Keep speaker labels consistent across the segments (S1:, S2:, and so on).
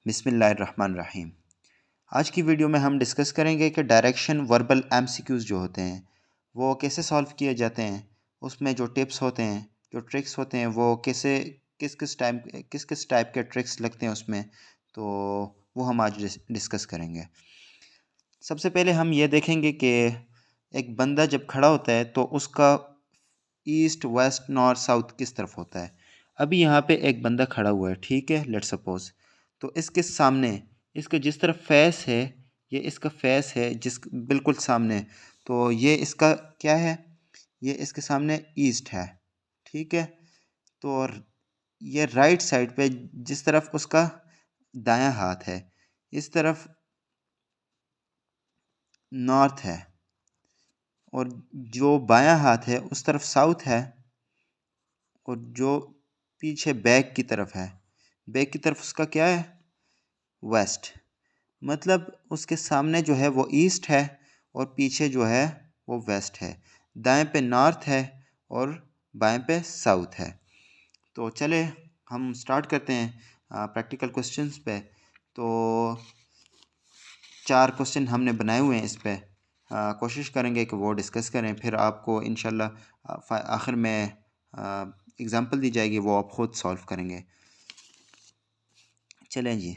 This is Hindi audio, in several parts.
S1: बिस्मिल्लाहिर्रहमानिर्रहीम। आज की वीडियो में हम डिस्कस करेंगे कि डायरेक्शन वर्बल एमसीक्यूज़ जो होते हैं वो कैसे सॉल्व किए जाते हैं, उसमें जो टिप्स होते हैं, जो ट्रिक्स होते हैं, वो कैसे किस किस टाइप के ट्रिक्स लगते हैं उसमें, तो वो हम आज डिस्कस करेंगे। सबसे पहले हम ये देखेंगे कि एक बंदा जब खड़ा होता है तो उसका ईस्ट वेस्ट नॉर्थ साउथ किस तरफ होता है। अभी यहाँ पे एक बंदा खड़ा हुआ है, ठीक है, लेट्स सपोज। तो इसके सामने, इसके जिस तरफ फेस है, ये इसका फेस है जिस बिल्कुल सामने, तो ये इसका क्या है, ये इसके सामने ईस्ट है, ठीक है। तो ये राइट साइड पे जिस तरफ उसका दायां हाथ है, इस तरफ नॉर्थ है, और जो बायां हाथ है उस तरफ साउथ है, और जो पीछे बैक की तरफ है, बैक की तरफ उसका क्या है, वेस्ट। मतलब उसके सामने जो है वो ईस्ट है और पीछे जो है वो वेस्ट है। दाएं पे नॉर्थ है और बाएं पे साउथ है। तो चले हम स्टार्ट करते हैं प्रैक्टिकल क्वेश्चंस पे। तो 4 क्वेश्चन हमने बनाए हुए हैं, इस पे कोशिश करेंगे कि वो डिस्कस करें, फिर आपको इंशाल्लाह आखिर में एग्ज़ाम्पल दी जाएगी, वो आप ख़ुद सॉल्व करेंगे। चलें जी,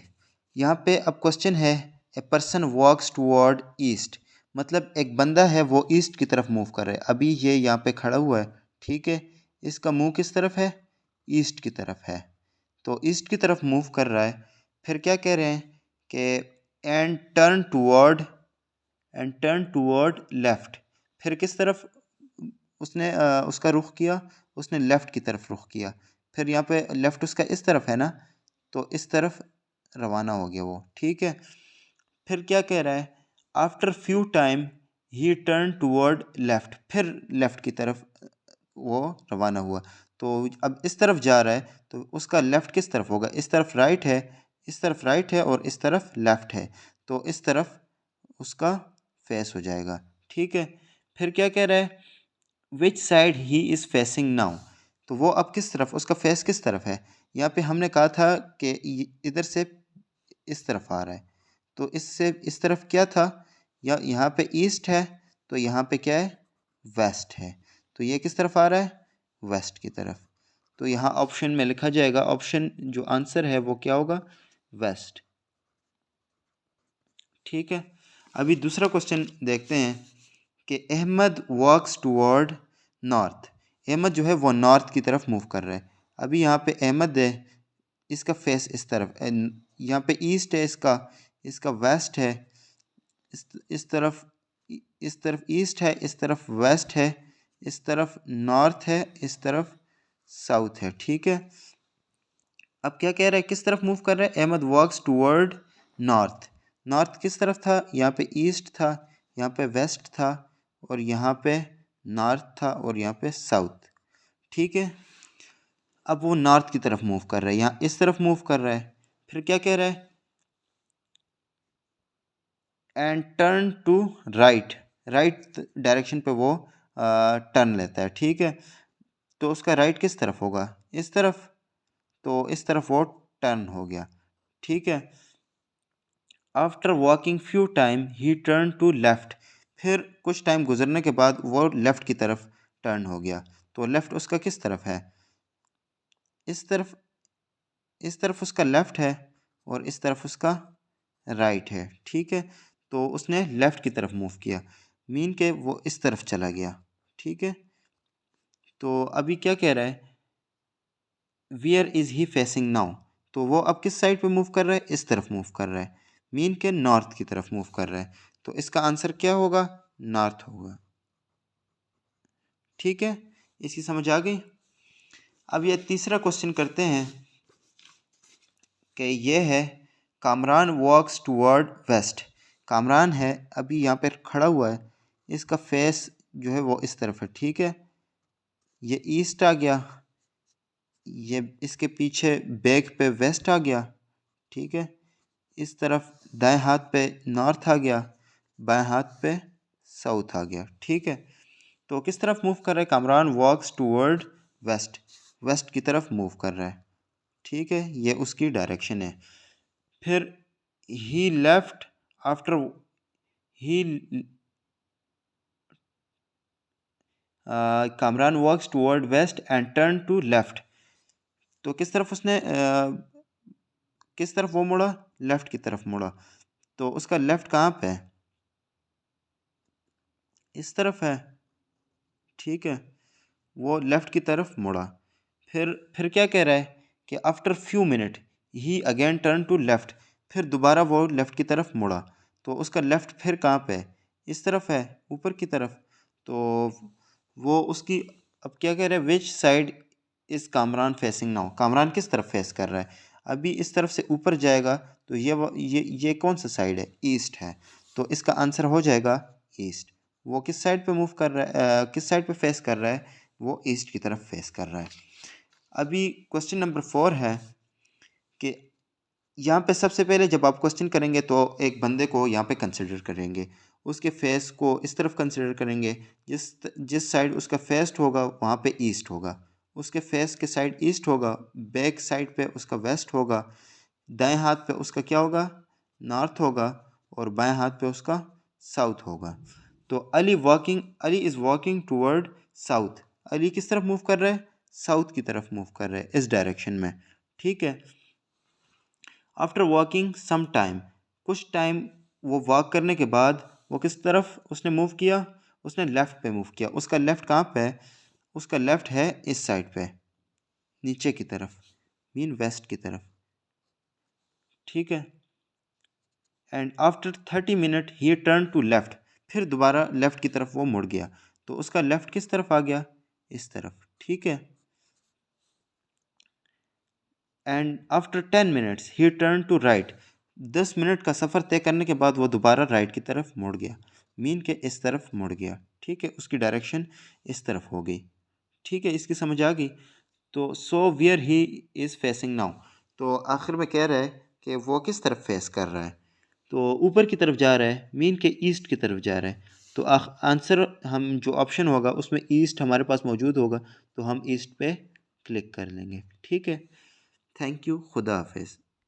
S1: यहाँ पे अब क्वेश्चन है, a person walks toward east. मतलब एक बंदा है वो ईस्ट की तरफ मूव कर रहा है। अभी ये यहाँ पे खड़ा हुआ है, ठीक है, इसका मुंह किस तरफ है, ईस्ट की तरफ है। तो ईस्ट की तरफ मूव कर रहा है। फिर क्या कह रहे हैं कि एंड टर्न टूवर्ड लेफ्ट। फिर किस तरफ उसने उसका रुख किया, उसने लेफ़्ट की तरफ रुख किया। फिर यहाँ पे लेफ़्ट उसका इस तरफ है ना, तो इस तरफ रवाना हो गया वो, ठीक है। फिर क्या कह रहा है, आफ्टर फ्यू टाइम ही टर्न टूवर्ड लेफ़्ट। फिर लेफ़्ट की तरफ वो रवाना हुआ। तो अब इस तरफ जा रहा है, तो उसका लेफ़्ट किस तरफ होगा, इस तरफ राइट है, इस तरफ राइट है, और इस तरफ लेफ़्ट है, तो इस तरफ उसका फेस हो जाएगा, ठीक है। फिर क्या कह रहा है, which side he is facing now. तो वो अब किस तरफ, उसका फेस किस तरफ है। यहाँ पे हमने कहा था कि इधर से इस तरफ आ रहा है, तो इससे इस तरफ क्या था, या यहाँ पे ईस्ट है, तो यहाँ पे क्या है, वेस्ट है। तो ये किस तरफ आ रहा है, वेस्ट की तरफ। तो यहाँ ऑप्शन में लिखा जाएगा, ऑप्शन जो आंसर है वो क्या होगा, वेस्ट, ठीक है। अभी दूसरा क्वेश्चन देखते हैं कि अहमद वॉक्स टूवर्ड नॉर्थ। अहमद जो है वो नॉर्थ की तरफ मूव कर रहा है। अभी यहाँ पे अहमद है, इसका फेस इस तरफ, यहाँ पे ईस्ट है, इसका इसका वेस्ट है, इस तरफ, इस तरफ ईस्ट है, इस तरफ वेस्ट है, इस तरफ नॉर्थ है, इस तरफ साउथ है, ठीक है। अब क्या कह रहा है, किस तरफ मूव कर रहा है, अहमद वॉक्स टूवर्ड नॉर्थ। नॉर्थ किस तरफ था, यहाँ पे ईस्ट था, यहाँ पे वेस्ट था, और यहाँ पे नॉर्थ था, और यहाँ पे साउथ, ठीक है। अब वो नॉर्थ की तरफ मूव कर रहा है, यहाँ इस तरफ मूव कर रहा है। फिर क्या कह रहा है, and turn to right. Right direction पे वो टर्न लेता है, ठीक है। तो उसका राइट किस तरफ होगा, इस तरफ, तो इस तरफ वो टर्न हो गया, ठीक है। आफ्टर वॉकिंग फ्यू टाइम ही टर्न टू लेफ़्ट। फिर कुछ टाइम गुजरने के बाद वो लेफ़्ट की तरफ टर्न हो गया। तो लेफ़्ट उसका किस तरफ है, इस तरफ, इस तरफ उसका लेफ़्ट है, और इस तरफ उसका राइट है, ठीक है। तो उसने लेफ़्ट की तरफ मूव किया, मीन के वो इस तरफ चला गया, ठीक है। तो अभी क्या कह रहा है, wear is he facing now. तो वो अब किस साइड पे मूव कर रहा है, इस तरफ मूव कर रहा है, मीन के नॉर्थ की तरफ मूव कर रहा है। तो इसका आंसर क्या होगा, नॉर्थ होगा, ठीक है। इसकी समझ आ गई। अब ये तीसरा क्वेश्चन करते हैं कि ये है, Kamran walks toward waste. Kamran है, अभी यहाँ पर खड़ा हुआ है, इसका फेस जो है वो इस तरफ है, ठीक है। ये ईस्ट आ गया, ये इसके पीछे बैक पे वेस्ट आ गया, ठीक है। इस तरफ दाएं हाथ पे नॉर्थ आ गया, बाएं हाथ पे साउथ आ गया, ठीक है। तो किस तरफ मूव कर रहा है, Kamran walks toward waste, waste की तरफ मूव कर रहा है, ठीक है, ये उसकी डायरेक्शन है। फिर he left after he Kamran walks toward west and turn to left. तो किस तरफ उसने किस तरफ वो मुड़ा? लेफ्ट की तरफ मुड़ा। तो उसका लेफ्ट कहाँ पे है? इस तरफ है, ठीक है। वो लेफ्ट की तरफ मुड़ा। फिर क्या कह रहा है कि आफ्टर फ्यू मिनट ही अगेन टर्न टू लेफ्ट। फिर दोबारा वो लेफ्ट की तरफ मुड़ा। तो उसका लेफ्ट फिर कहाँ पे है? इस तरफ है, ऊपर की तरफ। तो वो उसकी अब क्या कह रहा है, विच साइड इस कामरान फेसिंग नाउ? कामरान किस तरफ फेस कर रहा है? अभी इस तरफ से ऊपर जाएगा तो ये कौन सा साइड है? ईस्ट है। तो इसका आंसर हो जाएगा ईस्ट। वो किस साइड पे मूव कर रहा है, किस साइड पे फेस कर रहा है? वो ईस्ट की तरफ फेस कर रहा है। अभी क्वेश्चन नंबर 4 है कि यहाँ पे सबसे पहले जब आप क्वेश्चन करेंगे तो एक बंदे को यहाँ पे कंसिडर करेंगे, उसके फेस को इस तरफ कंसिडर करेंगे। जिस जिस साइड उसका फेस होगा वहाँ पे ईस्ट होगा, उसके फेस के साइड ईस्ट होगा, बैक साइड पे उसका वेस्ट होगा, दाएं हाथ पे उसका क्या होगा? नॉर्थ होगा, और बाएं हाथ पे उसका साउथ होगा। तो Ali is walking toward south. Ali किस तरफ मूव कर रहा है? साउथ की तरफ मूव कर रहा है, इस डायरेक्शन में, ठीक है। आफ्टर वॉकिंग सम टाइम, कुछ टाइम वो वॉक करने के बाद वो किस तरफ उसने मूव किया? उसने लेफ़्ट पे मूव किया। उसका लेफ़्ट कहाँ पे है? उसका लेफ़्ट है इस साइड पे, नीचे की तरफ, मीन वेस्ट की तरफ, ठीक है। एंड आफ्टर 30 मिनट ही टर्न टू लेफ़्ट। फिर दोबारा लेफ़्ट की तरफ वो मुड़ गया। तो उसका लेफ़्ट किस तरफ आ गया? इस तरफ, ठीक है। एंड आफ्टर 10 मिनट्स ही टर्न टू राइट। 10 मिनट का सफ़र तय करने के बाद वो दोबारा राइट की तरफ मुड़ गया, मीन के इस तरफ मुड़ गया, ठीक है। उसकी डायरेक्शन इस तरफ हो गई, ठीक है। इसकी समझ आ गई? तो so where he is facing now. तो आखिर में कह रहा है कि वो किस तरफ फेस कर रहा है? तो ऊपर की तरफ जा रहा है, मीन के ईस्ट की तरफ जा रहा है। तो आंसर हम जो ऑप्शन होगा उसमें ईस्ट हमारे पास मौजूद होगा, तो हम ईस्ट पे क्लिक कर लेंगे, ठीक है। Thank you. खुदा हाफिज़।